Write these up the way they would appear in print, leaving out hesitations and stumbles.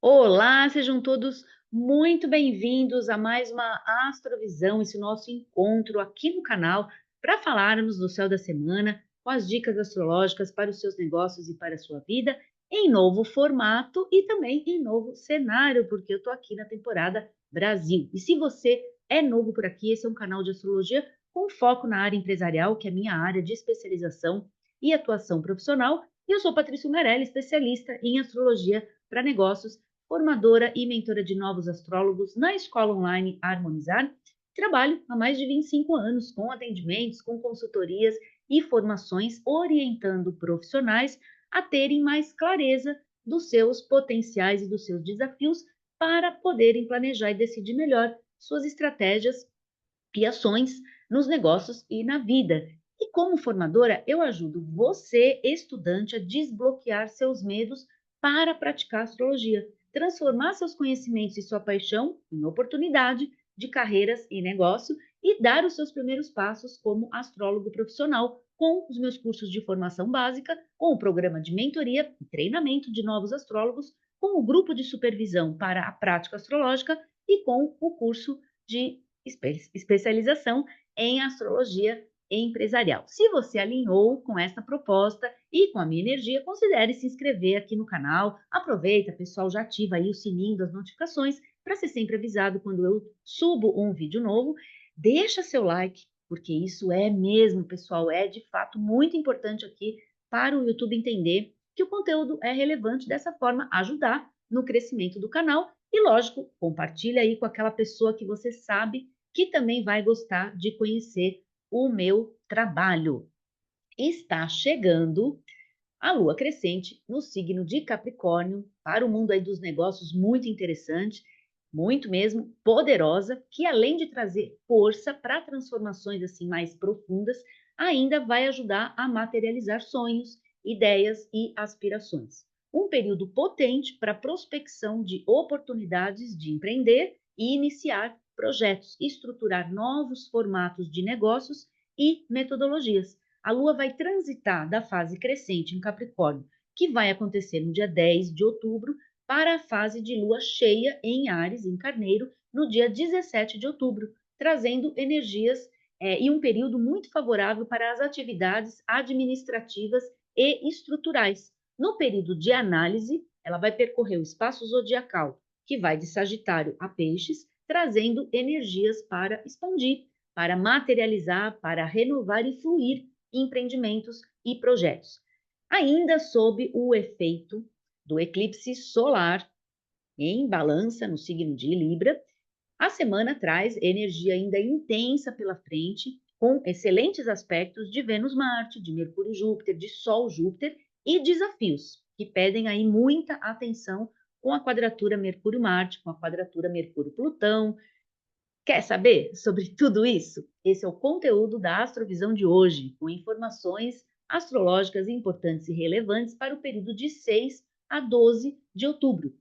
Olá, sejam todos muito bem-vindos a mais uma Astrovisão, esse nosso encontro aqui no canal para falarmos do céu da semana, com as dicas astrológicas para os seus negócios e para a sua vida, em novo formato e também em novo cenário, porque eu estou aqui na temporada Brasil. E se você é novo por aqui, esse é um canal de astrologia com foco na área empresarial, que é a minha área de especialização e atuação profissional. E eu sou Patrícia Merelli, especialista em astrologia para negócios, formadora e mentora de novos astrólogos na escola online Harmonizar. Trabalho há mais de 25 anos com atendimentos, com consultorias e formações, orientando profissionais a terem mais clareza dos seus potenciais e dos seus desafios para poderem planejar e decidir melhor suas estratégias e ações nos negócios e na vida. E como formadora, eu ajudo você, estudante, a desbloquear seus medos para praticar astrologia, transformar seus conhecimentos e sua paixão em oportunidade de carreiras e negócio e dar os seus primeiros passos como astrólogo profissional com os meus cursos de formação básica, com o programa de mentoria e treinamento de novos astrólogos, com o grupo de supervisão para a prática astrológica e com o curso de especialização em astrologia empresarial. Se você alinhou com essa proposta e com a minha energia, considere se inscrever aqui no canal. Aproveita, pessoal, já ativa aí o sininho das notificações para ser sempre avisado quando eu subo um vídeo novo. Deixa seu like, porque isso é mesmo, pessoal, é de fato muito importante aqui para o YouTube entender que o conteúdo é relevante, dessa forma ajudar no crescimento do canal. E lógico, compartilha aí com aquela pessoa que você sabe que também vai gostar de conhecer o meu trabalho. Está chegando a lua crescente no signo de Capricórnio, para o mundo aí dos negócios, muito interessante, muito mesmo poderosa, que além de trazer força para transformações assim mais profundas, ainda vai ajudar a materializar sonhos, ideias e aspirações. Um período potente para prospecção de oportunidades de empreender e iniciar projetos, estruturar novos formatos de negócios e metodologias. A Lua vai transitar da fase crescente em Capricórnio, que vai acontecer no dia 10 de outubro, para a fase de Lua cheia em Áries, em Carneiro, no dia 17 de outubro, trazendo energias e um período muito favorável para as atividades administrativas e estruturais. No período de análise, ela vai percorrer o espaço zodiacal, que vai de Sagitário a Peixes, trazendo energias para expandir, para materializar, para renovar e fluir empreendimentos e projetos. Ainda sob o efeito do eclipse solar em balança no signo de Libra, a semana traz energia ainda intensa pela frente, com excelentes aspectos de Vênus-Marte, de Mercúrio-Júpiter, de Sol-Júpiter e desafios que pedem aí muita atenção com a quadratura Mercúrio-Marte, com a quadratura Mercúrio-Plutão. Quer saber sobre tudo isso? Esse é o conteúdo da Astrovisão de hoje, com informações astrológicas importantes e relevantes para o período de 6 a 12 de outubro.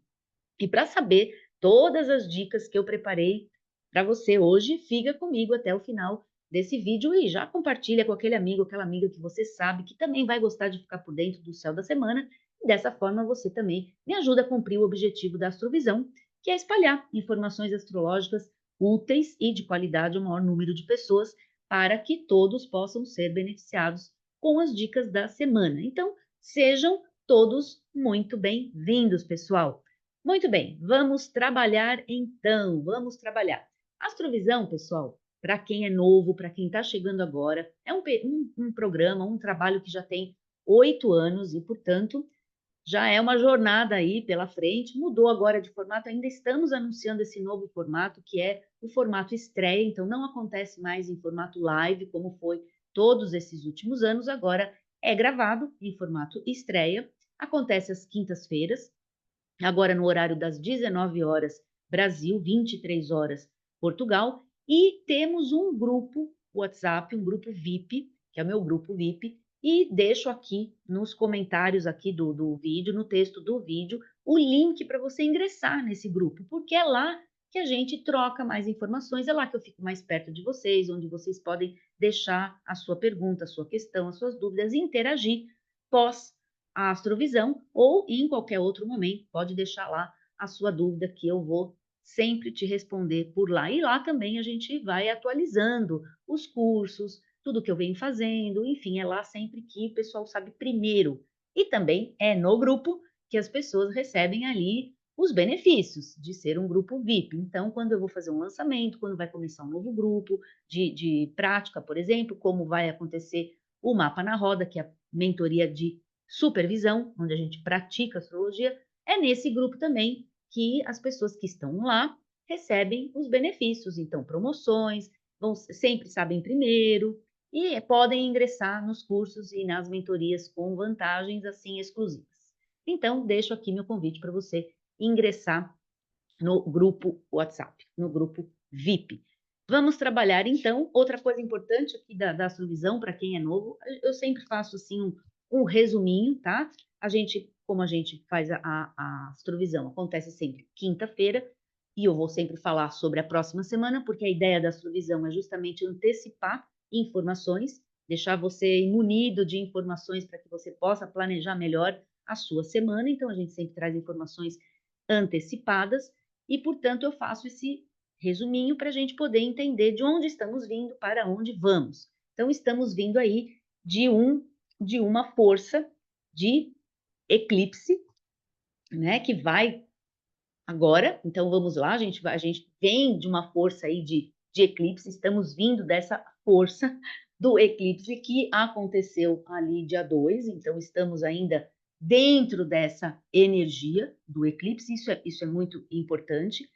E para saber todas as dicas que eu preparei para você hoje, fica comigo até o final desse vídeo e já compartilha com aquele amigo, aquela amiga que você sabe que também vai gostar de ficar por dentro do céu da semana. E dessa forma você também me ajuda a cumprir o objetivo da Astrovisão, que é espalhar informações astrológicas úteis e de qualidade ao maior número de pessoas, para que todos possam ser beneficiados com as dicas da semana. Então, sejam todos muito bem-vindos, pessoal! Muito bem, vamos trabalhar então, vamos trabalhar. Astrovisão, pessoal, para quem é novo, para quem está chegando agora, é um programa, um trabalho que já tem 8 anos e, portanto, já é uma jornada aí pela frente. Mudou agora de formato, ainda estamos anunciando esse novo formato, que é o formato estreia, então não acontece mais em formato live, como foi todos esses últimos anos, agora é gravado em formato estreia, acontece às quintas-feiras, agora no horário das 19 horas, Brasil, 23 horas, Portugal, e temos um grupo WhatsApp, um grupo VIP, que é o meu grupo VIP, e deixo aqui nos comentários aqui do vídeo, no texto do vídeo, o link para você ingressar nesse grupo, porque é lá que a gente troca mais informações, é lá que eu fico mais perto de vocês, onde vocês podem deixar a sua pergunta, a sua questão, as suas dúvidas e interagir pós a Astrovisão ou em qualquer outro momento, pode deixar lá a sua dúvida, que eu vou sempre te responder por lá. E lá também a gente vai atualizando os cursos, tudo que eu venho fazendo, enfim, é lá sempre que o pessoal sabe primeiro. E também é no grupo que as pessoas recebem ali os benefícios de ser um grupo VIP. Então, quando eu vou fazer um lançamento, quando vai começar um novo grupo de prática, por exemplo, como vai acontecer o Mapa na Roda, que é a mentoria de supervisão, onde a gente pratica astrologia, é nesse grupo também que as pessoas que estão lá recebem os benefícios, então promoções, sempre sabem primeiro e podem ingressar nos cursos e nas mentorias com vantagens assim exclusivas. Então, deixo aqui meu convite para você ingressar no grupo WhatsApp, no grupo VIP. Vamos trabalhar, então, outra coisa importante aqui da Astrovisão, para quem é novo, eu sempre faço, assim, um resuminho, tá? Como a gente faz a Astrovisão, acontece sempre quinta-feira, e eu vou sempre falar sobre a próxima semana, porque a ideia da Astrovisão é justamente antecipar informações, deixar você munido de informações para que você possa planejar melhor a sua semana. Então, a gente sempre traz informações antecipadas, e, portanto, eu faço esse resuminho para a gente poder entender de onde estamos vindo, para onde vamos. Então, estamos vindo aí de uma força de eclipse, né, que vai agora. Então, vamos lá, a gente vem de uma força aí de eclipse, estamos vindo dessa força do eclipse que aconteceu ali dia 2, então estamos ainda dentro dessa energia do eclipse. Isso é muito importante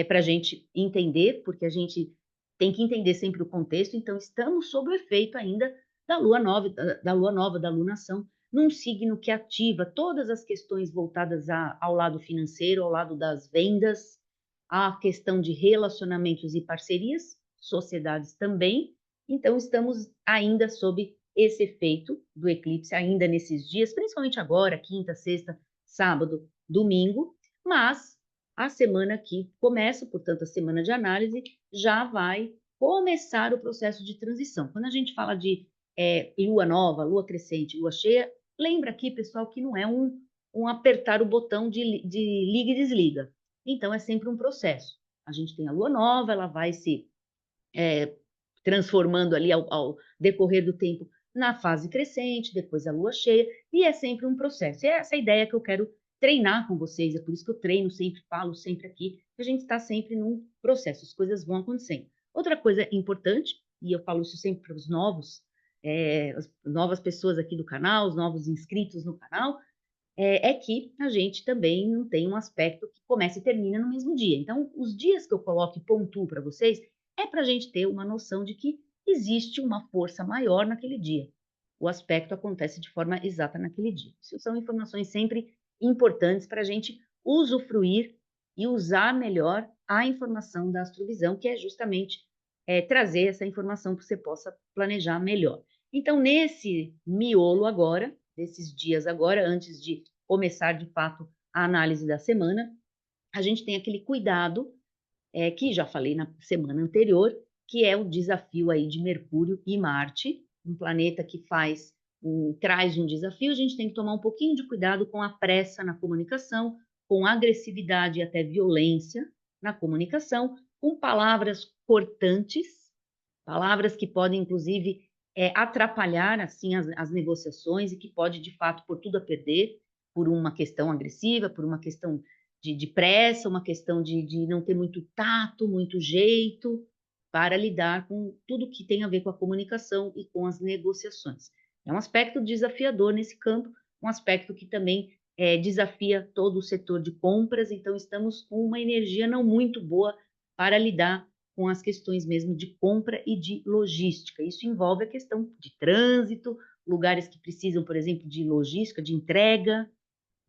para a gente entender, porque a gente tem que entender sempre o contexto. Então, estamos sob o efeito ainda da lua nova, da lunação, num signo que ativa todas as questões voltadas ao lado financeiro, ao lado das vendas, à questão de relacionamentos e parcerias, sociedades também. Então, estamos ainda sob esse efeito do eclipse, ainda nesses dias, principalmente agora, quinta, sexta, sábado, domingo, mas a semana que começa, portanto, a semana de análise, já vai começar o processo de transição. Quando a gente fala de lua nova, lua crescente, lua cheia, lembra aqui, pessoal, que não é um apertar o botão de liga e desliga. Então, é sempre um processo. A gente tem a lua nova, ela vai se transformando ali ao decorrer do tempo na fase crescente, depois a lua cheia, e é sempre um processo. E é essa a ideia que eu quero treinar com vocês, é por isso que eu treino sempre, falo sempre aqui, que a gente está sempre num processo, as coisas vão acontecendo. Outra coisa importante, e eu falo isso sempre para os novos, as novas pessoas aqui do canal, os novos inscritos no canal, é que a gente também não tem um aspecto que começa e termina no mesmo dia. Então, os dias que eu coloco e pontuo para vocês é para a gente ter uma noção de que existe uma força maior naquele dia. O aspecto acontece de forma exata naquele dia. Isso são informações sempre importantes para a gente usufruir e usar melhor a informação da astrovisão, que é justamente trazer essa informação para que você possa planejar melhor. Então, nesse miolo agora, desses dias agora, antes de começar de fato a análise da semana, a gente tem aquele cuidado que já falei na semana anterior, que é o desafio aí de Mercúrio e Marte, um planeta que traz um desafio. A gente tem que tomar um pouquinho de cuidado com a pressa na comunicação, com agressividade e até violência na comunicação, com palavras cortantes, palavras que podem, inclusive, atrapalhar assim as negociações, e que pode, de fato, pôr tudo a perder por uma questão agressiva, por uma questão de pressa, uma questão de não ter muito tato, muito jeito para lidar com tudo que tem a ver com a comunicação e com as negociações. É um aspecto desafiador nesse campo, um aspecto que também desafia todo o setor de compras. Então, estamos com uma energia não muito boa para lidar com as questões mesmo de compra e de logística. Isso envolve a questão de trânsito, lugares que precisam, por exemplo, de logística, de entrega,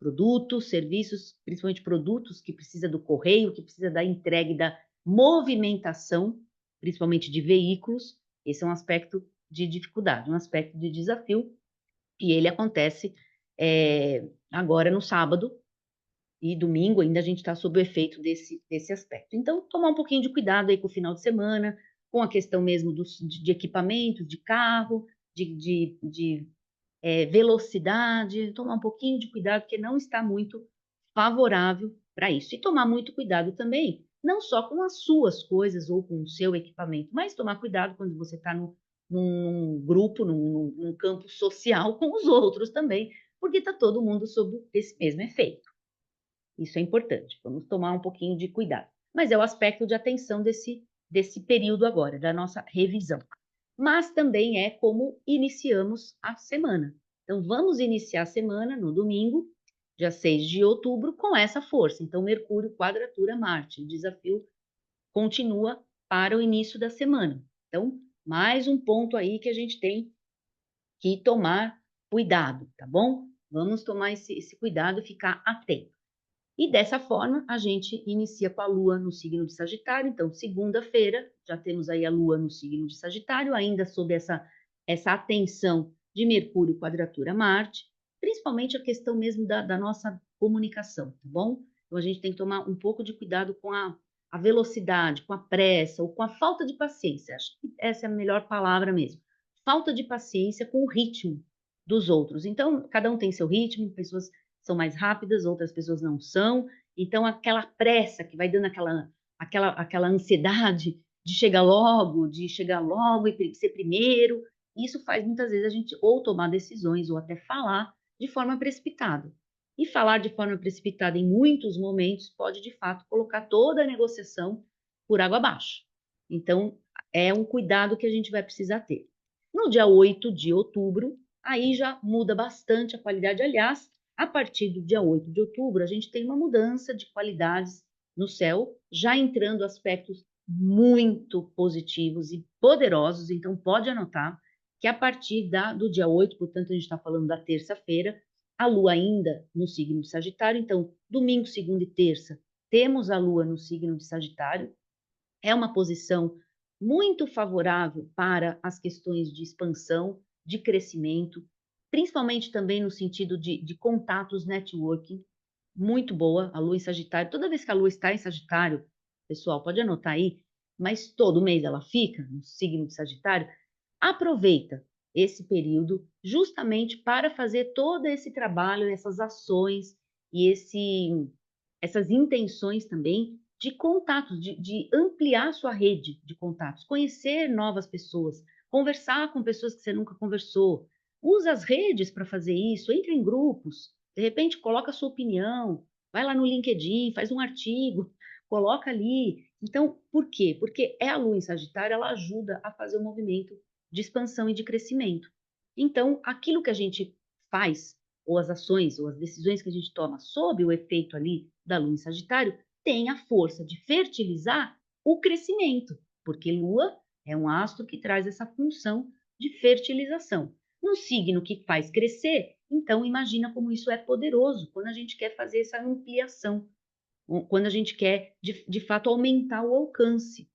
produtos, serviços, principalmente produtos que precisa do correio, que precisa da entrega e da movimentação, principalmente de veículos. Esse é um aspecto de dificuldade, um aspecto de desafio, e ele acontece agora no sábado e domingo. Ainda a gente está sob o efeito desse aspecto. Então, tomar um pouquinho de cuidado aí com o final de semana, com a questão mesmo de equipamentos, de carro, de velocidade, tomar um pouquinho de cuidado, porque não está muito favorável para isso. E tomar muito cuidado também, não só com as suas coisas ou com o seu equipamento, mas tomar cuidado quando você está num grupo, num campo social com os outros também, porque está todo mundo sob esse mesmo efeito. Isso é importante, vamos tomar um pouquinho de cuidado. Mas é o aspecto de atenção desse período agora, da nossa revisão. Mas também é como iniciamos a semana. Então, vamos iniciar a semana no domingo, dia 6 de outubro, com essa força. Então, Mercúrio, quadratura Marte. O desafio continua para o início da semana. Então, mais um ponto aí que a gente tem que tomar cuidado, tá bom? Vamos tomar esse cuidado e ficar atento. E dessa forma, a gente inicia com a Lua no signo de Sagitário. Então, segunda-feira, já temos aí a Lua no signo de Sagitário, ainda sob essa atenção de Mercúrio quadratura Marte, principalmente a questão mesmo da nossa comunicação, tá bom? Então, a gente tem que tomar um pouco de cuidado com a velocidade, com a pressa ou com a falta de paciência. Acho que essa é a melhor palavra mesmo. Falta de paciência com o ritmo dos outros. Então, cada um tem seu ritmo, pessoas são mais rápidas, outras pessoas não são. Então, aquela pressa que vai dando aquela ansiedade de chegar logo e ser primeiro, isso faz muitas vezes a gente ou tomar decisões ou até falar de forma precipitada. E falar de forma precipitada em muitos momentos pode, de fato, colocar toda a negociação por água abaixo. Então, é um cuidado que a gente vai precisar ter. No dia 8 de outubro, aí já muda bastante a qualidade. Aliás, a partir do dia 8 de outubro, a gente tem uma mudança de qualidades no céu, já entrando aspectos muito positivos e poderosos. Então, pode anotar que a partir do dia 8, portanto, a gente está falando da terça-feira, a Lua ainda no signo de Sagitário. Então, domingo, segunda e terça, temos a Lua no signo de Sagitário. É uma posição muito favorável para as questões de expansão, de crescimento, principalmente também no sentido de contatos, networking, muito boa, a Lua em Sagitário. Toda vez que a Lua está em Sagitário, pessoal, pode anotar aí, mas todo mês ela fica no signo de Sagitário, aproveita esse período justamente para fazer todo esse trabalho, essas ações e essas intenções também de contatos, de ampliar sua rede de contatos, conhecer novas pessoas, conversar com pessoas que você nunca conversou. Usa as redes para fazer isso, entre em grupos, de repente coloca a sua opinião, vai lá no LinkedIn, faz um artigo, coloca ali. Então, por quê? Porque é a Lua em Sagitário, ela ajuda a fazer o movimento de expansão e de crescimento. Então, aquilo que a gente faz, ou as ações, ou as decisões que a gente toma sob o efeito ali da Lua em Sagitário, tem a força de fertilizar o crescimento, porque Lua é um astro que traz essa função de fertilização. No signo que faz crescer, então imagina como isso é poderoso quando a gente quer fazer essa ampliação, quando a gente quer de fato aumentar o alcance.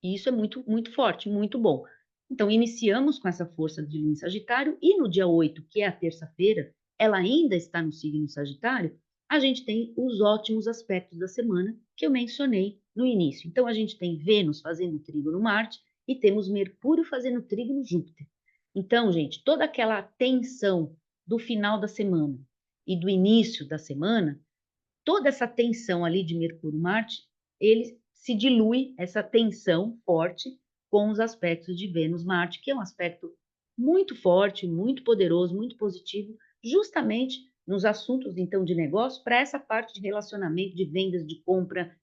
E isso é muito, muito forte, muito bom. Então, iniciamos com essa força de Lua em Sagitário, e no dia 8, que é a terça-feira, ela ainda está no signo Sagitário, a gente tem os ótimos aspectos da semana que eu mencionei no início. Então, a gente tem Vênus fazendo trígono no Marte e temos Mercúrio fazendo trígono no Júpiter. Então, gente, toda aquela tensão do final da semana e do início da semana, toda essa tensão ali de Mercúrio-Marte, ele se dilui, essa tensão forte, com os aspectos de Vênus-Marte, que é um aspecto muito forte, muito poderoso, muito positivo, justamente nos assuntos, então, de negócio, para essa parte de relacionamento, de vendas, de compra,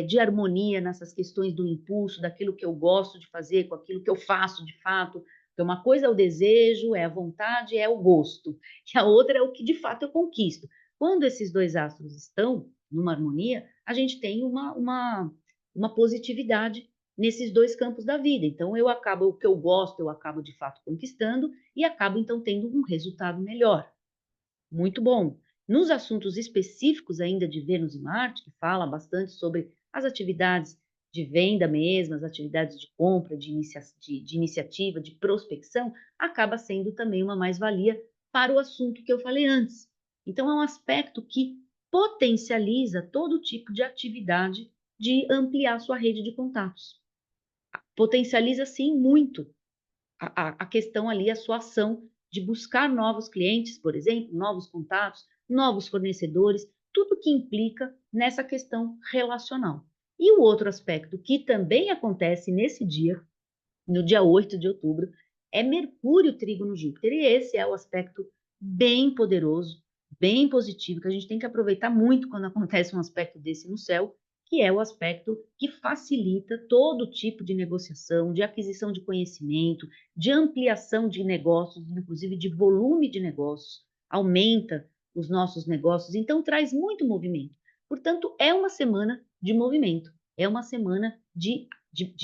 de harmonia nessas questões do impulso, daquilo que eu gosto de fazer, com aquilo que eu faço de fato. Então, uma coisa é o desejo, é a vontade, é o gosto, e a outra é o que de fato eu conquisto. Quando esses dois astros estão numa harmonia, a gente tem uma positividade nesses dois campos da vida. Então, o que eu gosto, eu acabo de fato conquistando e acabo então tendo um resultado melhor. Muito bom. Nos assuntos específicos ainda de Vênus e Marte, que fala bastante sobre as atividades de venda mesmo, as atividades de compra, de iniciativa, de prospecção, acaba sendo também uma mais-valia para o assunto que eu falei antes. Então, é um aspecto que potencializa todo tipo de atividade de ampliar sua rede de contatos. Potencializa, sim, muito a questão ali, a sua ação de buscar novos clientes, por exemplo, novos contatos, novos fornecedores, tudo que implica nessa questão relacional. E o outro aspecto que também acontece nesse dia, no dia 8 de outubro, é Mercúrio trígono Júpiter. E esse é o aspecto bem poderoso, bem positivo, que a gente tem que aproveitar muito quando acontece um aspecto desse no céu, que é o aspecto que facilita todo tipo de negociação, de aquisição de conhecimento, de ampliação de negócios, inclusive de volume de negócios, aumenta os nossos negócios, então traz muito movimento. Portanto, é uma semana de movimento, é uma semana de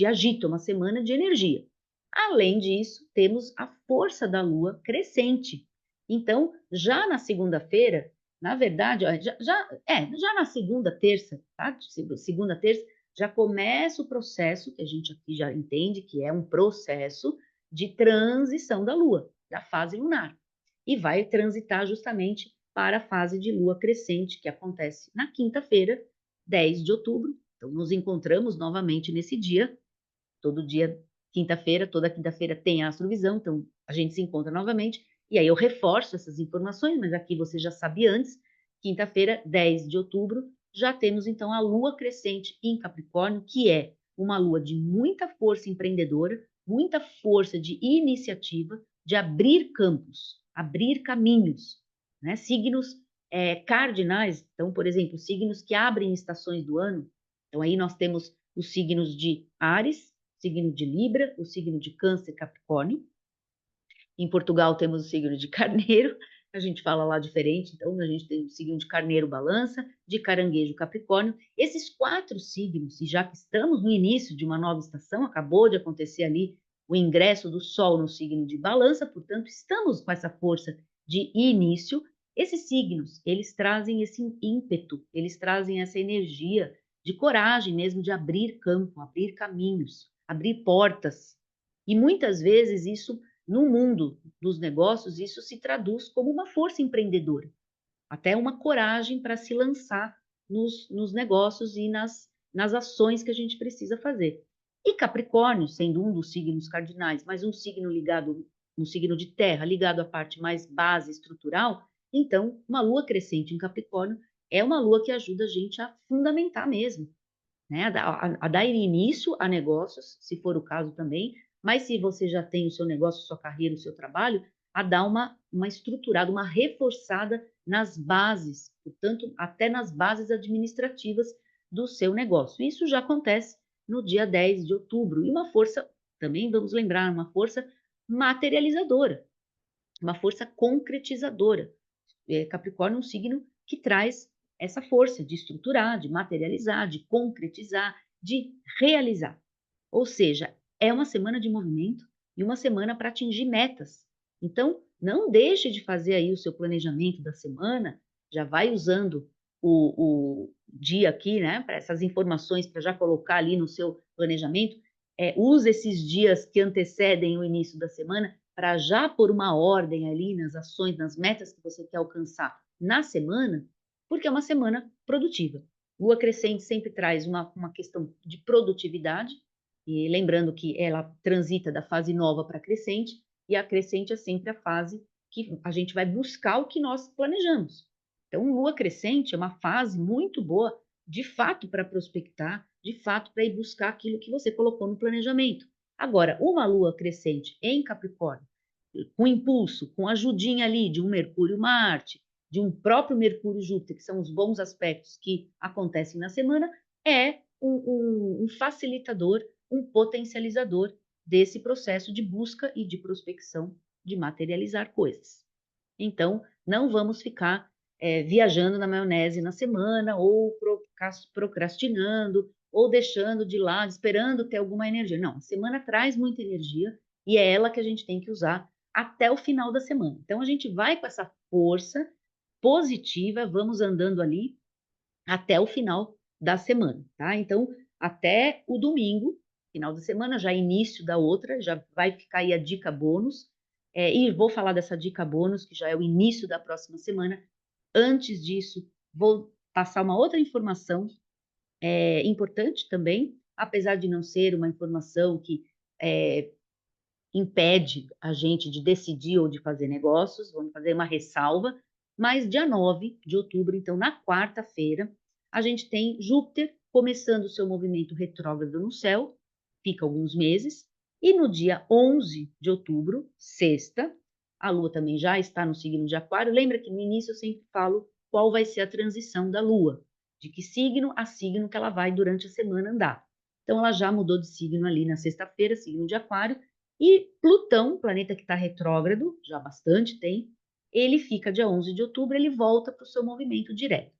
agito, uma semana de energia. Além disso, temos a força da Lua crescente. Então, já na segunda-feira, na verdade, já na segunda, terça, tá? Segunda, terça, já começa o processo, que a gente aqui já entende que é um processo de transição da Lua, da fase lunar. E vai transitar justamente para a fase de Lua crescente, que acontece na quinta-feira, 10 de outubro. Então, nos encontramos novamente nesse dia, todo dia, quinta-feira, toda quinta-feira tem a astrovisão, então a gente se encontra novamente, e aí eu reforço essas informações, mas aqui você já sabe antes, quinta-feira, 10 de outubro, já temos então a lua crescente em Capricórnio, que é uma lua de muita força empreendedora, muita força de iniciativa, de abrir campos, abrir caminhos, né? Signos cardinais, então, por exemplo, signos que abrem estações do ano, então aí nós temos os signos de Áries, signo de Libra, o signo de Câncer e Capricórnio. Em Portugal temos o signo de Carneiro, a gente fala lá diferente, então a gente tem o signo de Carneiro, Balança, de Caranguejo, Capricórnio. Esses 4 signos, e já que estamos no início de uma nova estação, acabou de acontecer ali o ingresso do Sol no signo de Balança, portanto, estamos com essa força de início. Esses signos, eles trazem esse ímpeto, eles trazem essa energia de coragem mesmo, de abrir campo, abrir caminhos, abrir portas. E muitas vezes isso, no mundo dos negócios, isso se traduz como uma força empreendedora, até uma coragem para se lançar nos negócios e nas ações que a gente precisa fazer. E Capricórnio, sendo um dos signos cardinais, mas um signo ligado, um signo de terra, ligado à parte mais base estrutural, então uma lua crescente em Capricórnio é uma lua que ajuda a gente a fundamentar mesmo, né? A dar início a negócios, se for o caso também, mas se você já tem o seu negócio, sua carreira, o seu trabalho, a dar uma estruturada, uma reforçada nas bases, portanto, até nas bases administrativas do seu negócio. Isso já acontece no dia 10 de outubro. E uma força, também vamos lembrar, uma força materializadora, uma força concretizadora. Capricórnio é um signo que traz essa força de estruturar, de materializar, de concretizar, de realizar. Ou seja, é uma semana de movimento e uma semana para atingir metas. Então, não deixe de fazer aí o seu planejamento da semana, já vai usando o dia aqui, né, para essas informações, para já colocar ali no seu planejamento. Use esses dias que antecedem o início da semana para já pôr uma ordem ali nas ações, nas metas que você quer alcançar na semana, porque é uma semana produtiva. Lua crescente sempre traz uma questão de produtividade, e lembrando que ela transita da fase nova para a crescente, e a crescente é sempre a fase que a gente vai buscar o que nós planejamos. Então, lua crescente é uma fase muito boa, de fato, para prospectar, de fato, para ir buscar aquilo que você colocou no planejamento. Agora, uma lua crescente em Capricórnio, com impulso, com ajudinha ali de um Mercúrio-Marte, de um próprio Mercúrio-Júpiter, que são os bons aspectos que acontecem na semana, é um facilitador, um potencializador desse processo de busca e de prospecção de materializar coisas. Então, não vamos ficar viajando na maionese na semana, ou procrastinando, ou deixando de lado, esperando ter alguma energia. Não, a semana traz muita energia e é ela que a gente tem que usar até o final da semana. Então, a gente vai com essa força positiva, vamos andando ali até o final da semana, tá? Então, até o domingo, final da semana, já início da outra, já vai ficar aí a dica bônus. E vou falar dessa dica bônus, que já é o início da próxima semana. Antes disso, vou passar uma outra informação importante também, apesar de não ser uma informação que impede a gente de decidir ou de fazer negócios, vamos fazer uma ressalva. Mas dia 9 de outubro, então na quarta-feira, a gente tem Júpiter começando o seu movimento retrógrado no céu, fica alguns meses, e no dia 11 de outubro, sexta, a Lua também já está no signo de Aquário. Lembra que no início eu sempre falo qual vai ser a transição da Lua, de que signo a signo que ela vai durante a semana andar. Então ela já mudou de signo ali na sexta-feira, signo de Aquário, e Plutão, planeta que está retrógrado, já há bastante tempo, ele fica dia 11 de outubro, ele volta para o seu movimento direto.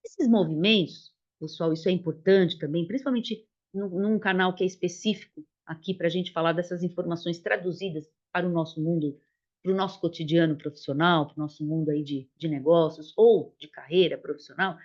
Esses movimentos, pessoal, isso é importante também, principalmente num canal que é específico aqui para a gente falar dessas informações traduzidas para o nosso mundo, para o nosso cotidiano profissional, para o nosso mundo aí de negócios ou de carreira profissional.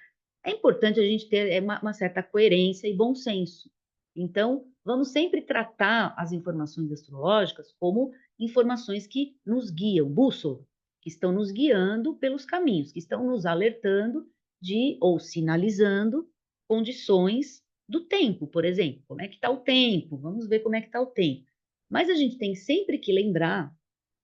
É importante a gente ter uma certa coerência e bom senso. Então, vamos sempre tratar as informações astrológicas como informações que nos guiam, bússola, que estão nos guiando pelos caminhos, que estão nos alertando de ou sinalizando condições do tempo, por exemplo. Como é que está o tempo? Vamos ver como é que está o tempo. Mas a gente tem sempre que lembrar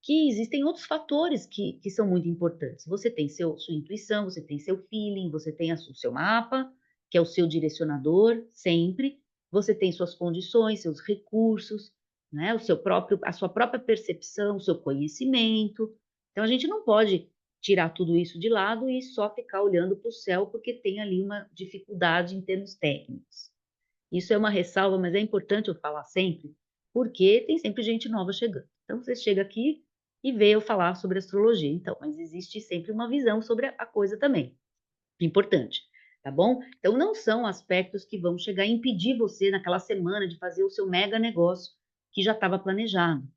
que existem outros fatores que são muito importantes. Você tem sua intuição, você tem seu feeling, você tem o seu mapa, que é o seu direcionador, sempre. Você tem suas condições, seus recursos, né? A sua própria percepção, o seu conhecimento. Então, a gente não pode tirar tudo isso de lado e só ficar olhando para o céu porque tem ali uma dificuldade em termos técnicos. Isso é uma ressalva, mas é importante eu falar sempre, porque tem sempre gente nova chegando. Então, você chega aqui e vê eu falar sobre astrologia, então, mas existe sempre uma visão sobre a coisa também. Importante, tá bom? Então, não são aspectos que vão chegar a impedir você naquela semana de fazer o seu mega negócio que já estava planejado.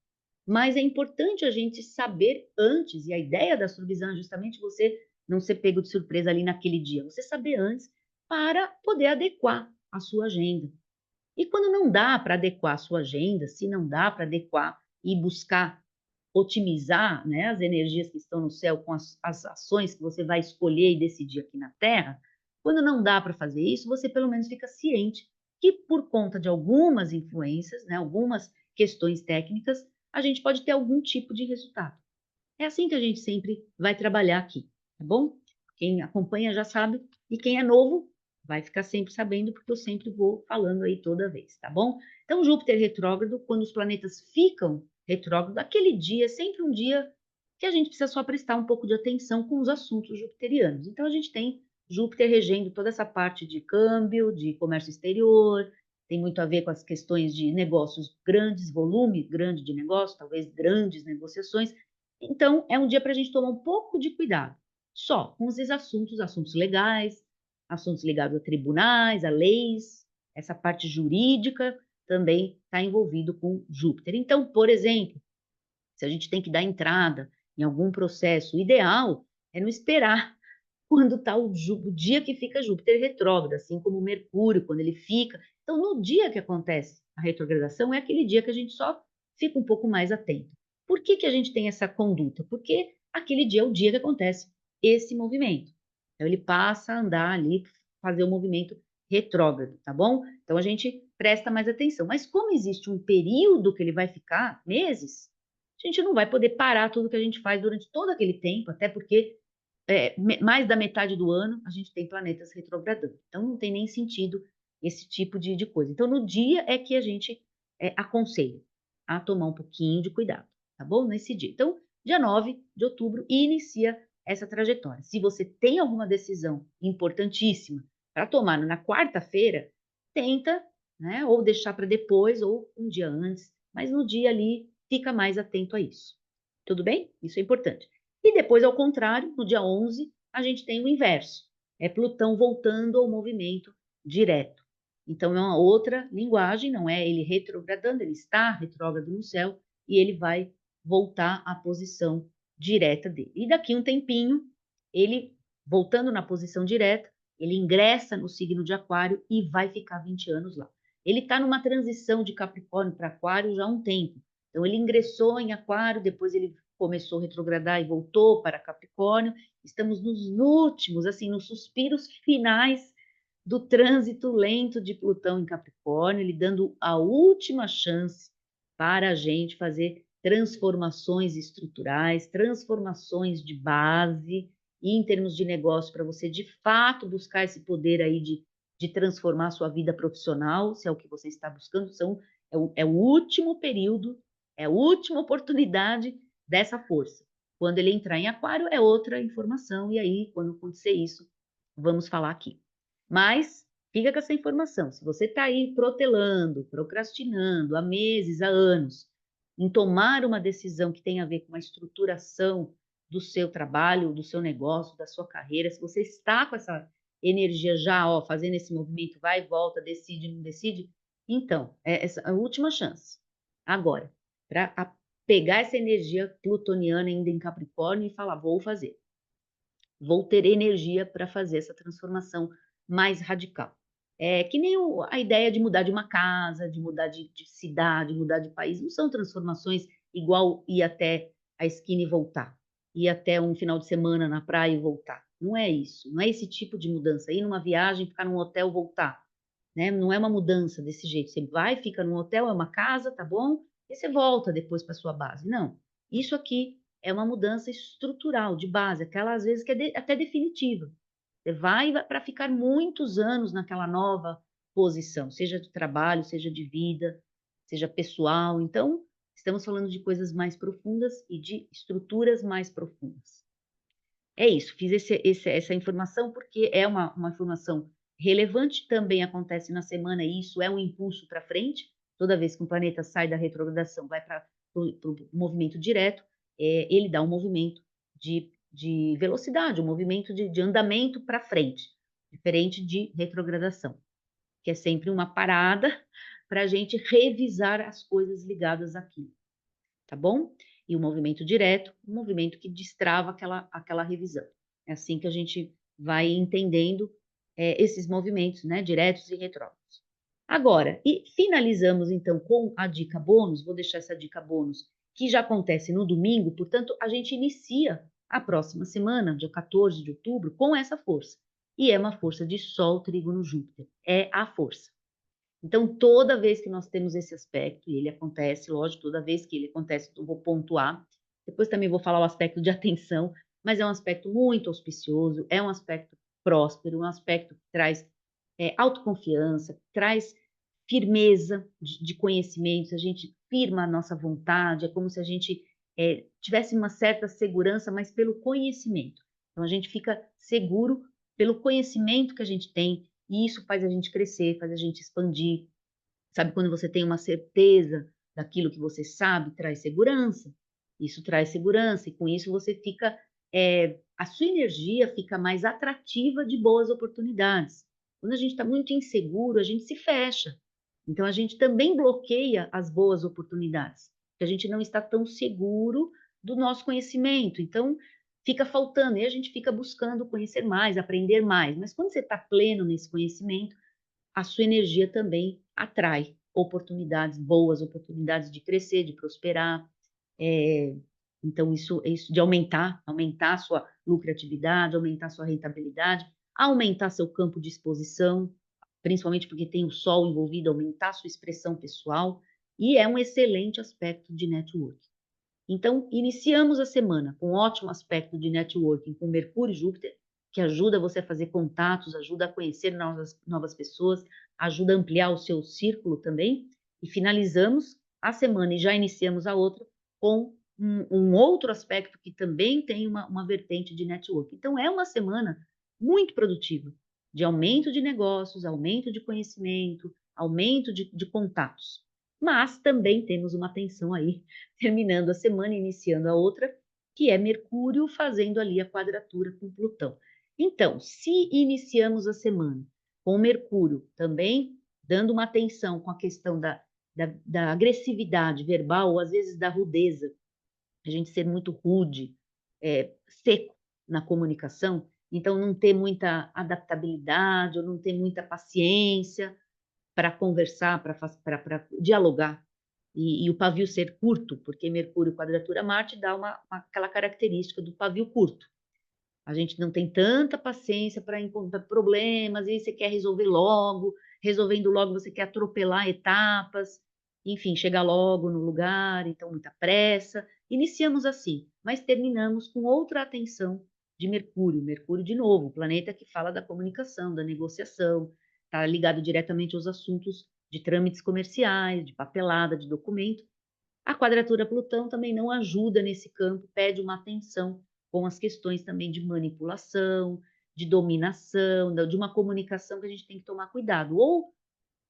Mas é importante a gente saber antes, e a ideia da subvisão é justamente você não ser pego de surpresa ali naquele dia, você saber antes para poder adequar a sua agenda. E quando não dá para adequar a sua agenda, se não dá para adequar e buscar otimizar, né, as energias que estão no céu com as ações que você vai escolher e decidir aqui na Terra, quando não dá para fazer isso, você pelo menos fica ciente que por conta de algumas influências, né, algumas questões técnicas, a gente pode ter algum tipo de resultado. É assim que a gente sempre vai trabalhar aqui, tá bom? Quem acompanha já sabe, e quem é novo vai ficar sempre sabendo, porque eu sempre vou falando aí toda vez, tá bom? Então, Júpiter retrógrado, quando os planetas ficam retrógrados, aquele dia é sempre um dia que a gente precisa só prestar um pouco de atenção com os assuntos jupiterianos. Então, a gente tem Júpiter regendo toda essa parte de câmbio, de comércio exterior, tem muito a ver com as questões de negócios grandes, volume grande de negócio, talvez grandes negociações. Então, é um dia para a gente tomar um pouco de cuidado, só com esses assuntos legais, assuntos ligados a tribunais, a leis, essa parte jurídica também está envolvido com Júpiter. Então, por exemplo, se a gente tem que dar entrada em algum processo, o ideal é não esperar quando está o dia que fica Júpiter retrógrado, assim como o Mercúrio, quando ele fica. Então, no dia que acontece a retrogradação, é aquele dia que a gente só fica um pouco mais atento. Por que a gente tem essa conduta? Porque aquele dia é o dia que acontece esse movimento. Então, ele passa a andar ali, fazer o movimento retrógrado, tá bom? Então, a gente presta mais atenção. Mas como existe um período que ele vai ficar, meses, a gente não vai poder parar tudo que a gente faz durante todo aquele tempo, até porque mais da metade do ano a gente tem planetas retrogradando. Então, não tem nem sentido esse tipo de coisa. Então, no dia é que a gente aconselha a tomar um pouquinho de cuidado, tá bom? Nesse dia. Então, dia 9 de outubro, inicia essa trajetória. Se você tem alguma decisão importantíssima para tomar na quarta-feira, tenta, né, ou deixar para depois, ou um dia antes, mas no dia ali, fica mais atento a isso. Tudo bem? Isso é importante. E depois, ao contrário, no dia 11, a gente tem o inverso. É Plutão voltando ao movimento direto. Então, é uma outra linguagem, não é ele retrogradando, ele está retrógrado no céu e ele vai voltar à posição direta dele. E daqui um tempinho, ele, voltando na posição direta, ele ingressa no signo de Aquário e vai ficar 20 anos lá. Ele está numa transição de Capricórnio para Aquário já há um tempo. Então, ele ingressou em Aquário, depois ele começou a retrogradar e voltou para Capricórnio. Estamos nos últimos, assim, nos suspiros finais do trânsito lento de Plutão em Capricórnio, ele dando a última chance para a gente fazer transformações estruturais, transformações de base, e em termos de negócio, para você de fato buscar esse poder aí de transformar a sua vida profissional, se é o que você está buscando, é o último período, é a última oportunidade dessa força. Quando ele entrar em aquário, é outra informação, e aí, quando acontecer isso, vamos falar aqui. Mas fica com essa informação. Se você está aí protelando, procrastinando há meses, há anos, em tomar uma decisão que tem a ver com a estruturação do seu trabalho, do seu negócio, da sua carreira, se você está com essa energia já, ó, fazendo esse movimento, vai e volta, decide, não decide, então, é essa a última chance. Agora, para pegar essa energia plutoniana ainda em Capricórnio e falar, vou fazer. Vou ter energia para fazer essa transformação mais radical. É que nem a ideia de mudar de uma casa, de mudar de cidade, mudar de país, não são transformações igual ir até a esquina e voltar, ir até um final de semana na praia e voltar. Não é isso, não é esse tipo de mudança. Ir numa viagem, ficar num hotel, voltar, né? Não é uma mudança desse jeito. Você vai, fica num hotel, é uma casa, tá bom? E você volta depois para sua base. Não. Isso aqui é uma mudança estrutural, de base, aquela às vezes que é até definitiva. Você vai para ficar muitos anos naquela nova posição, seja de trabalho, seja de vida, seja pessoal. Então, estamos falando de coisas mais profundas e de estruturas mais profundas. É isso, fiz essa informação porque é uma informação relevante, também acontece na semana, e isso é um impulso para frente. Toda vez que um planeta sai da retrogradação, vai para o movimento direto, ele dá um movimento de velocidade, um movimento de andamento para frente, diferente de retrogradação, que é sempre uma parada para a gente revisar as coisas ligadas àquilo, tá bom? E o movimento direto, um movimento que destrava aquela revisão. É assim que a gente vai entendendo esses movimentos, né, diretos e retrógrados. Agora, e finalizamos então com a dica bônus, vou deixar essa dica bônus, que já acontece no domingo, portanto, a gente inicia a próxima semana, dia 14 de outubro, com essa força. E é uma força de Sol, Trígono, Júpiter. É a força. Então, toda vez que nós temos esse aspecto, e ele acontece, lógico, toda vez que ele acontece, eu vou pontuar. Depois também vou falar o aspecto de atenção, mas é um aspecto muito auspicioso, é um aspecto próspero, um aspecto que traz autoconfiança, traz firmeza de conhecimentos, a gente firma a nossa vontade, é como se a gente tivesse uma certa segurança, mas pelo conhecimento. Então, a gente fica seguro pelo conhecimento que a gente tem, e isso faz a gente crescer, faz a gente expandir. Sabe, quando você tem uma certeza daquilo que você sabe, traz segurança. Isso traz segurança, e com isso você fica. A sua energia fica mais atrativa de boas oportunidades. Quando a gente está muito inseguro, a gente se fecha. Então, a gente também bloqueia as boas oportunidades, porque a gente não está tão seguro do nosso conhecimento. Então, fica faltando, e a gente fica buscando conhecer mais, aprender mais. Mas quando você está pleno nesse conhecimento, a sua energia também atrai oportunidades, boas oportunidades de crescer, de prosperar. É, então, isso de aumentar a sua lucratividade, aumentar a sua rentabilidade, aumentar seu campo de exposição, principalmente porque tem o sol envolvido, aumentar a sua expressão pessoal, e é um excelente aspecto de network. Então, iniciamos a semana com um ótimo aspecto de networking com Mercúrio e Júpiter, que ajuda você a fazer contatos, ajuda a conhecer novas pessoas, ajuda a ampliar o seu círculo também. E finalizamos a semana e já iniciamos a outra com um outro aspecto que também tem uma vertente de network. Então, é uma semana muito produtiva, de aumento de negócios, aumento de conhecimento, aumento de contatos. Mas também temos uma tensão aí terminando a semana, iniciando a outra, que é Mercúrio fazendo ali a quadratura com Plutão. Então, se iniciamos a semana com Mercúrio também dando uma atenção com a questão da agressividade verbal, ou às vezes da rudeza, a gente ser muito rude, seco na comunicação, então não ter muita adaptabilidade, ou não ter muita paciência para conversar, para dialogar, e o pavio ser curto, porque Mercúrio quadratura Marte dá aquela característica do pavio curto. A gente não tem tanta paciência para encontrar problemas, e aí você quer resolver logo, resolvendo logo você quer atropelar etapas, enfim, chegar logo no lugar, então muita pressa. Iniciamos assim, mas terminamos com outra atenção de Mercúrio. Mercúrio, de novo, o planeta que fala da comunicação, da negociação, está ligado diretamente aos assuntos de trâmites comerciais, de papelada, de documento. A quadratura Plutão também não ajuda nesse campo, pede uma atenção com as questões também de manipulação, de dominação, de uma comunicação que a gente tem que tomar cuidado. Ou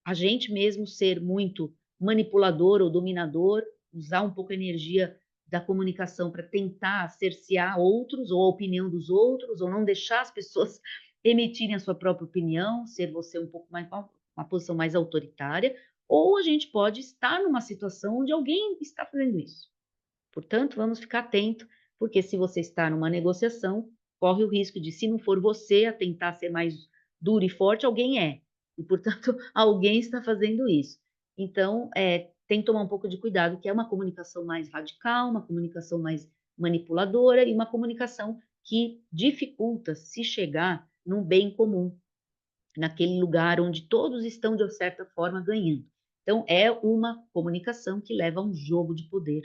a gente mesmo ser muito manipulador ou dominador, usar um pouco a energia da comunicação para tentar cercear outros, ou a opinião dos outros, ou não deixar as pessoas emitirem a sua própria opinião, ser você um pouco mais, uma posição mais autoritária, ou a gente pode estar numa situação onde alguém está fazendo isso. Portanto, vamos ficar atento, porque se você está numa negociação, corre o risco de, se não for você a tentar ser mais duro e forte, alguém é. E, portanto, alguém está fazendo isso. Então, tem que tomar um pouco de cuidado, que é uma comunicação mais radical, uma comunicação mais manipuladora e uma comunicação que dificulta se chegar num bem comum, naquele lugar onde todos estão, de certa forma, ganhando. Então, é uma comunicação que leva a um jogo de poder,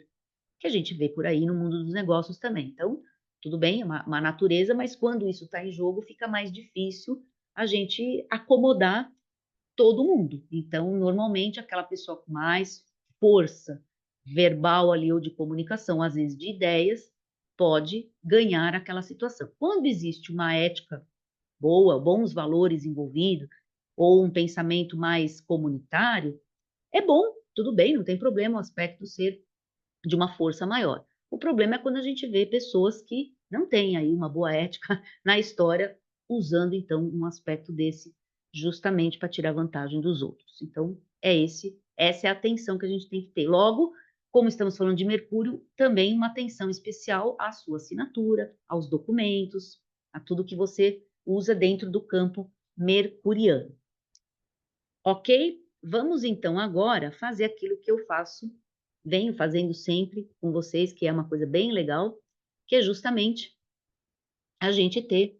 que a gente vê por aí no mundo dos negócios também. Então, tudo bem, é uma natureza, mas quando isso está em jogo, fica mais difícil a gente acomodar todo mundo. Então, normalmente, aquela pessoa com mais força verbal ali ou de comunicação, às vezes de ideias, pode ganhar aquela situação. Quando existe uma ética boa, bons valores envolvidos, ou um pensamento mais comunitário, é bom, tudo bem, não tem problema o aspecto ser de uma força maior. O problema é quando a gente vê pessoas que não têm aí uma boa ética na história, usando então um aspecto desse justamente para tirar vantagem dos outros. Então, essa é a atenção que a gente tem que ter. Logo, como estamos falando de Mercúrio, também uma atenção especial à sua assinatura, aos documentos, a tudo que você usa dentro do campo mercuriano. Ok? Vamos então agora fazer aquilo que eu faço, venho fazendo sempre com vocês, que é uma coisa bem legal, que é justamente a gente ter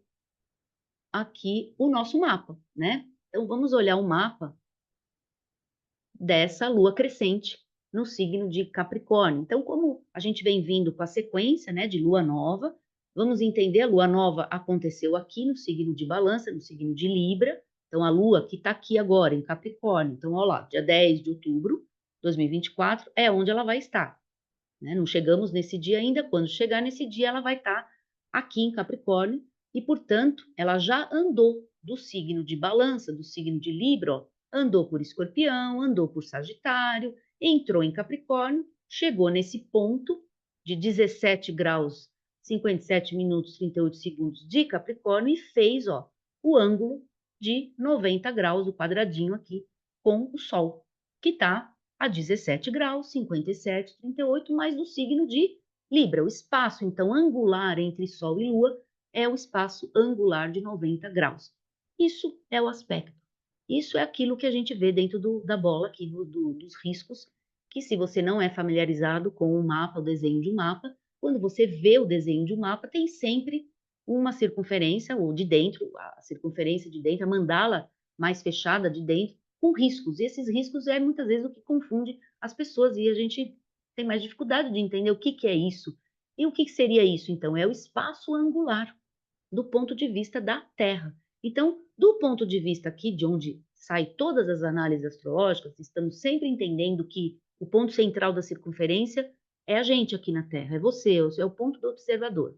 aqui o nosso mapa, né? Então vamos olhar o mapa dessa lua crescente no signo de Capricórnio. Então, como a gente vem vindo com a sequência, né, de lua nova, vamos entender, a lua nova aconteceu aqui no signo de Balança, no signo de Libra. Então, a lua que está aqui agora em Capricórnio, então, olha lá, dia 10 de outubro de 2024 é onde ela vai estar, né? Não chegamos nesse dia ainda, quando chegar nesse dia ela vai estar aqui em Capricórnio e, portanto, ela já andou do signo de Balança, do signo de Libra, ó, andou por Escorpião, andou por Sagitário, entrou em Capricórnio, chegou nesse ponto de 17 graus, 57 minutos, 38 segundos de Capricórnio e fez, ó, o ângulo de 90 graus, o quadradinho aqui, com o Sol, que está a 17 graus, 57, 38, mais do signo de Libra. O espaço, então, angular entre Sol e Lua é o espaço angular de 90 graus. Isso é o aspecto. Isso é aquilo que a gente vê dentro da bola aqui, dos riscos, que se você não é familiarizado com o mapa, o desenho de um mapa, quando você vê o desenho de um mapa, tem sempre uma circunferência, ou de dentro, a circunferência de dentro, a mandala mais fechada de dentro, com riscos. E esses riscos é muitas vezes o que confunde as pessoas e a gente tem mais dificuldade de entender o que é isso. E o que seria isso, então? É o espaço angular do ponto de vista da Terra. Então, do ponto de vista aqui, de onde saem todas as análises astrológicas, estamos sempre entendendo que o ponto central da circunferência é a gente aqui na Terra, é você, é o ponto do observador.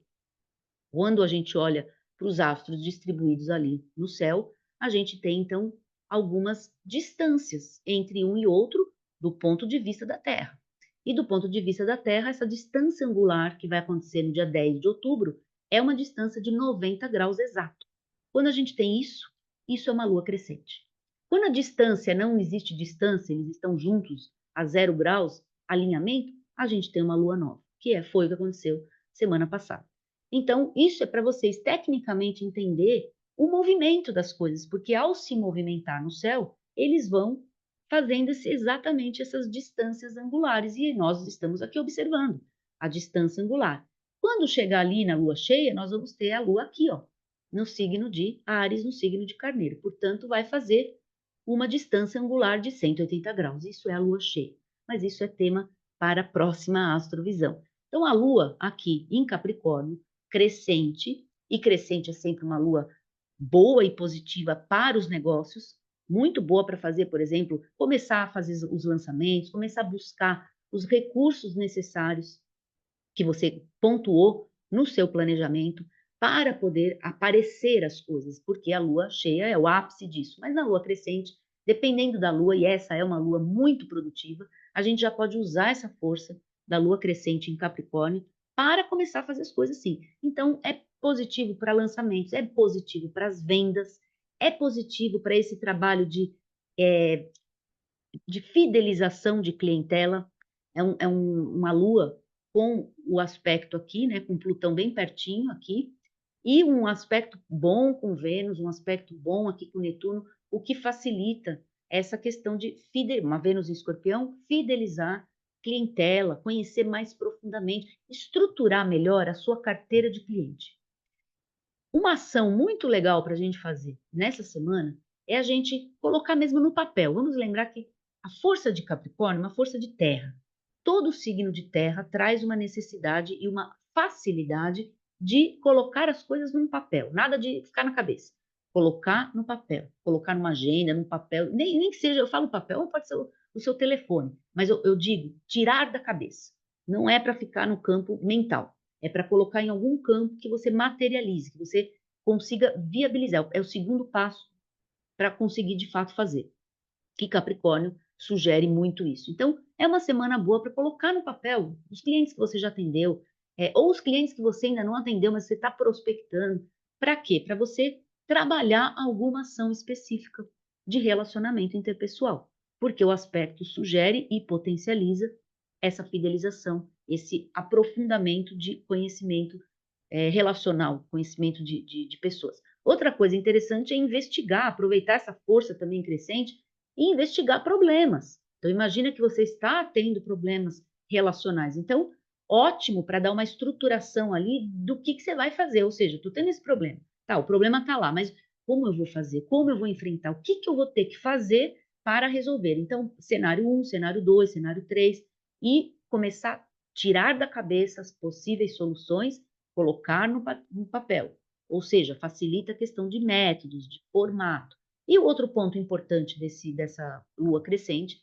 Quando a gente olha para os astros distribuídos ali no céu, a gente tem, então, algumas distâncias entre um e outro do ponto de vista da Terra. E do ponto de vista da Terra, essa distância angular que vai acontecer no dia 10 de outubro é uma distância de 90 graus exato. Quando a gente tem isso, isso é uma lua crescente. Quando a distância não existe distância, eles estão juntos a 0 graus, alinhamento, a gente tem uma lua nova, foi o que aconteceu semana passada. Então, isso é para vocês tecnicamente entender o movimento das coisas, porque ao se movimentar no céu, eles vão fazendo exatamente essas distâncias angulares, e nós estamos aqui observando a distância angular. Quando chegar ali na lua cheia, nós vamos ter a lua aqui, ó, no signo de Áries, no signo de Carneiro. Portanto, vai fazer uma distância angular de 180 graus. Isso é a lua cheia, mas isso é tema para a próxima astrovisão. Então, a lua aqui em Capricórnio, crescente, e crescente é sempre uma lua boa e positiva para os negócios, muito boa para fazer, por exemplo, começar a fazer os lançamentos, começar a buscar os recursos necessários que você pontuou no seu planejamento para poder aparecer as coisas, porque a lua cheia é o ápice disso. Mas na lua crescente, dependendo da lua, e essa é uma lua muito produtiva, a gente já pode usar essa força da lua crescente em Capricórnio para começar a fazer as coisas assim. Então, é positivo para lançamentos, é positivo para as vendas, é positivo para esse trabalho é, de fidelização de clientela. Uma lua com o aspecto aqui, né, com Plutão bem pertinho aqui, e um aspecto bom com Vênus, um aspecto bom aqui com Netuno, o que facilita essa questão de uma Vênus em Escorpião, fidelizar clientela, conhecer mais profundamente, estruturar melhor a sua carteira de cliente. Uma ação muito legal para a gente fazer nessa semana é a gente colocar mesmo no papel. Vamos lembrar que a força de Capricórnio é uma força de terra. Todo signo de terra traz uma necessidade e uma facilidade de colocar as coisas num papel, nada de ficar na cabeça. Colocar no papel, colocar numa agenda, num papel, nem que seja, eu falo papel, pode ser o seu telefone, mas eu digo tirar da cabeça. Não é para ficar no campo mental. É para colocar em algum campo que você materialize, que você consiga viabilizar. É o segundo passo para conseguir de fato fazer. Que Capricórnio sugere muito isso. Então, é uma semana boa para colocar no papel os clientes que você já atendeu, ou os clientes que você ainda não atendeu, mas você está prospectando. Para quê? Para você trabalhar alguma ação específica de relacionamento interpessoal. Porque o aspecto sugere e potencializa essa fidelização, esse aprofundamento de conhecimento relacional, conhecimento de pessoas. Outra coisa interessante é investigar, aproveitar essa força também crescente e investigar problemas. Então, imagina que você está tendo problemas relacionais. Então, ótimo para dar uma estruturação ali do que você vai fazer. Ou seja, estou tendo esse problema. Tá, o problema está lá, mas como eu vou fazer? Como eu vou enfrentar? O que eu vou ter que fazer para resolver? Então, cenário 1, cenário 2, cenário 3, e começar a tirar da cabeça as possíveis soluções, colocar no papel. Ou seja, facilita a questão de métodos, de formato. E o outro ponto importante dessa lua crescente,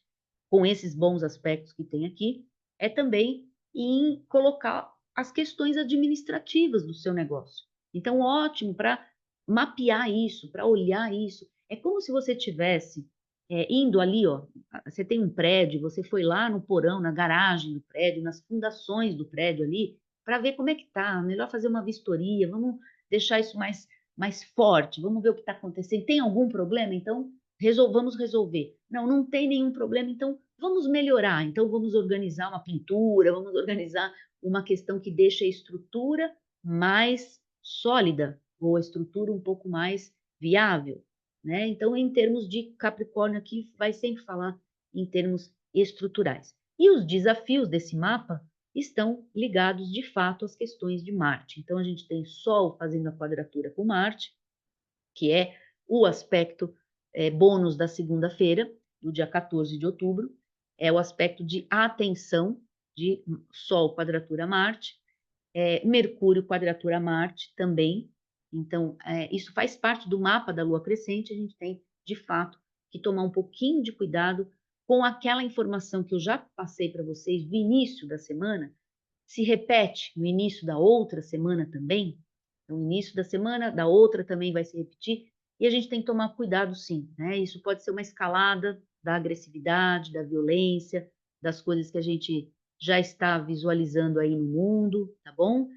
com esses bons aspectos que tem aqui, é também em colocar as questões administrativas do seu negócio. Então, ótimo para mapear isso, para olhar isso. É como se você tivesse indo ali, ó, você tem um prédio, você foi lá no porão, na garagem do prédio, nas fundações do prédio ali, para ver como é que tá. Melhor fazer uma vistoria, vamos deixar isso mais forte, vamos ver o que está acontecendo. Tem algum problema? Então, vamos resolver. Não, não tem nenhum problema, então vamos melhorar. Então, vamos organizar uma pintura, vamos organizar uma questão que deixe a estrutura mais sólida, ou a estrutura um pouco mais viável, né? Então, em termos de Capricórnio aqui, vai sempre falar em termos estruturais. E os desafios desse mapa estão ligados de fato às questões de Marte. Então, a gente tem Sol fazendo a quadratura com Marte, que é o aspecto bônus da segunda-feira, do dia 14 de outubro, é o aspecto de atenção de Sol quadratura Marte, Mercúrio quadratura Marte também. Então, isso faz parte do mapa da Lua crescente, a gente tem, de fato, que tomar um pouquinho de cuidado com aquela informação que eu já passei para vocês do início da semana, se repete no início da outra semana também. No início da semana, da outra também vai se repetir. E a gente tem que tomar cuidado, sim, né? Isso pode ser uma escalada da agressividade, da violência, das coisas que a gente já está visualizando aí no mundo, tá bom?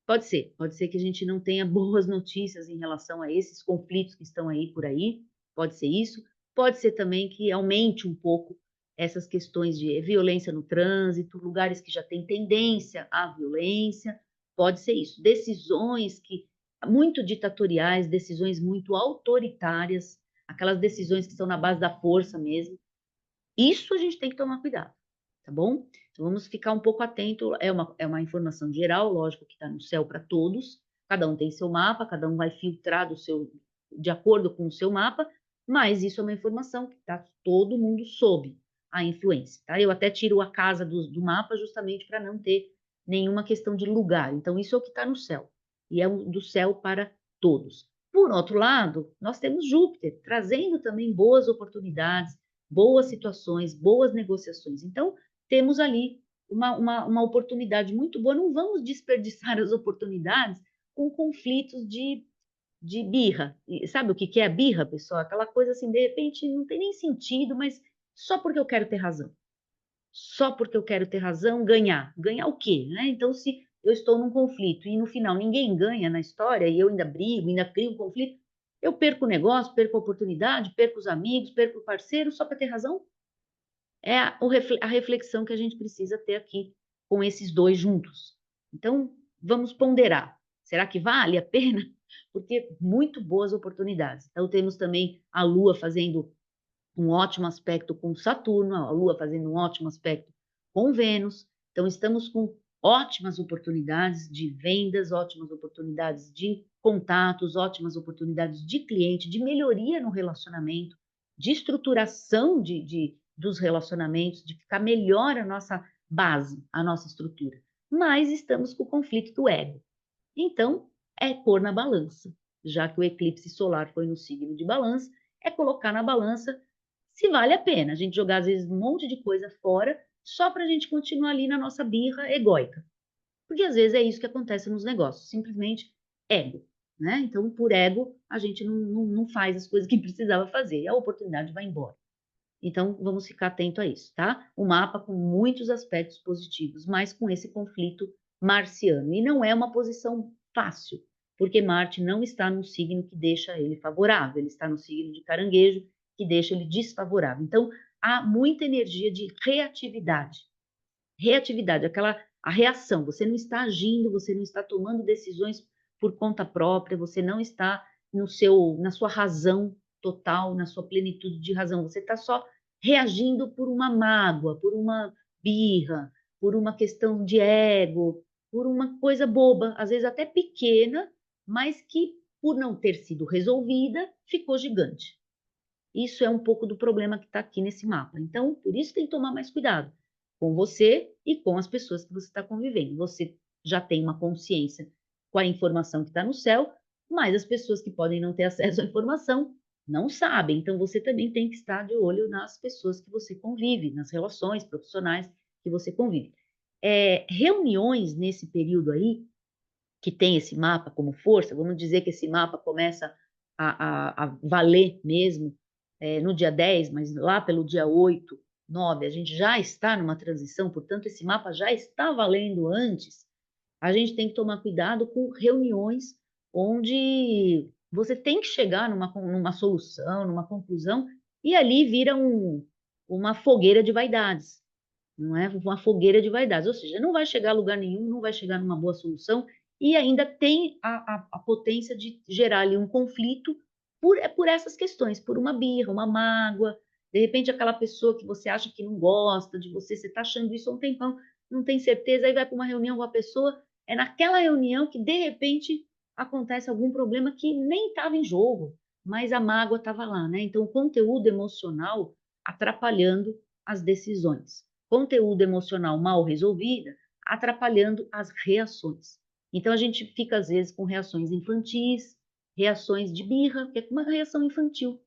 Pode ser que a gente não tenha boas notícias em relação a esses conflitos que estão aí por aí, pode ser isso. Pode ser também que aumente um pouco essas questões de violência no trânsito, lugares que já têm tendência à violência, pode ser isso. Decisões que muito ditatoriais, decisões muito autoritárias, aquelas decisões que estão na base da força mesmo. Isso a gente tem que tomar cuidado, tá bom? Então vamos ficar um pouco atento. É uma informação geral, lógico que está no céu para todos. Cada um tem seu mapa, cada um vai filtrar de acordo com o seu mapa, mas isso é uma informação que está todo mundo sob a influência, tá? Eu até tiro a casa do mapa justamente para não ter nenhuma questão de lugar. Então, isso é o que está no céu. e é do céu para todos. Por outro lado, nós temos Júpiter, trazendo também boas oportunidades, boas situações, boas negociações. Então, temos ali uma oportunidade muito boa. Não vamos desperdiçar as oportunidades com conflitos de birra. E sabe o que é a birra, pessoal? Aquela coisa assim, de repente, não tem nem sentido, mas só porque eu quero ter razão. Só porque eu quero ter razão, ganhar. Ganhar o quê? Né? Então, se eu estou num conflito e no final ninguém ganha na história e eu ainda brigo, ainda crio um conflito, eu perco o negócio, perco a oportunidade, perco os amigos, perco o parceiro só para ter razão? É a reflexão que a gente precisa ter aqui com esses dois juntos. Então, vamos ponderar. Será que vale a pena? Porque muito boas oportunidades. Então, temos também a Lua fazendo um ótimo aspecto com Saturno, a Lua fazendo um ótimo aspecto com Vênus. Então, estamos com ótimas oportunidades de vendas, ótimas oportunidades de contatos, ótimas oportunidades de cliente, de melhoria no relacionamento, de estruturação dos relacionamentos, de ficar melhor a nossa base, a nossa estrutura. Mas estamos com o conflito do ego. Então, é pôr na balança, já que o eclipse solar foi no signo de balança, é colocar na balança se vale a pena a gente jogar, às vezes, um monte de coisa fora só para a gente continuar ali na nossa birra egóica. Porque às vezes é isso que acontece nos negócios, simplesmente ego. Né? Então, por ego, a gente não faz as coisas que precisava fazer e a oportunidade vai embora. Então, vamos ficar atento a isso, tá? O mapa com muitos aspectos positivos, mas com esse conflito marciano. E não é uma posição fácil, porque Marte não está no signo que deixa ele favorável, ele está no signo de Caranguejo, que deixa ele desfavorável. Então, há muita energia de reatividade. Reatividade, a reação. Você não está agindo, você não está tomando decisões por conta própria, você não está na sua razão total, na sua plenitude de razão. Você está só reagindo por uma mágoa, por uma birra, por uma questão de ego, por uma coisa boba, às vezes até pequena, mas que, por não ter sido resolvida, ficou gigante. Isso é um pouco do problema que está aqui nesse mapa. Então, por isso tem que tomar mais cuidado com você e com as pessoas que você está convivendo. Você já tem uma consciência com a informação que está no céu, mas as pessoas que podem não ter acesso à informação não sabem. Então, você também tem que estar de olho nas pessoas que você convive, nas relações profissionais que você convive. Reuniões nesse período aí, que tem esse mapa como força, vamos dizer que esse mapa começa a valer mesmo no dia 10, mas lá pelo dia 8, 9, a gente já está numa transição, portanto, esse mapa já está valendo antes. A gente tem que tomar cuidado com reuniões onde você tem que chegar numa solução, numa conclusão, e ali vira uma fogueira de vaidades, não é? Uma fogueira de vaidades, ou seja, não vai chegar a lugar nenhum, não vai chegar numa boa solução, e ainda tem a potência de gerar ali um conflito por essas questões, por uma birra, uma mágoa, de repente aquela pessoa que você acha que não gosta de você, você está achando isso há um tempão, não tem certeza, aí vai para uma reunião com a pessoa, é naquela reunião que de repente acontece algum problema que nem estava em jogo, mas a mágoa estava lá, né? Então, o conteúdo emocional atrapalhando as decisões. Conteúdo emocional mal resolvida atrapalhando as reações. Então, a gente fica, às vezes, com reações infantis, reações de birra, que é uma reação infantil.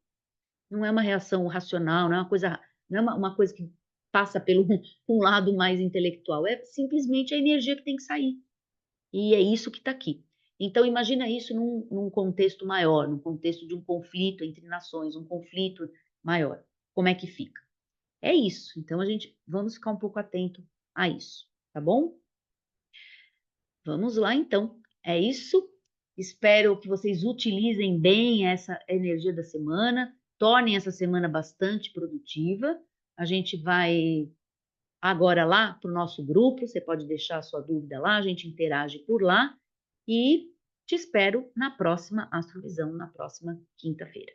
Não é uma reação racional, não é uma coisa, não é uma coisa que passa pelo um lado mais intelectual. É simplesmente a energia que tem que sair. E é isso que está aqui. Então, imagina isso num contexto maior, num contexto de um conflito entre nações, um conflito maior. Como é que fica? É isso. Então, vamos ficar um pouco atento a isso, tá bom? Vamos lá, então. É isso. Espero que vocês utilizem bem essa energia da semana, tornem essa semana bastante produtiva. A gente vai agora lá para o nosso grupo. Você pode deixar a sua dúvida lá, a gente interage por lá. E te espero na próxima Astrovisão, na próxima quinta-feira.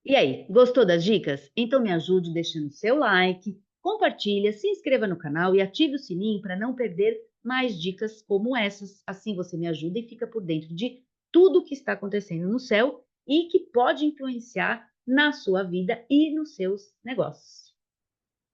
E aí, gostou das dicas? Então me ajude deixando seu like, compartilha, se inscreva no canal e ative o sininho para não perder mais dicas como essas. Assim você me ajuda e fica por dentro de tudo o que está acontecendo no céu e que pode influenciar na sua vida e nos seus negócios.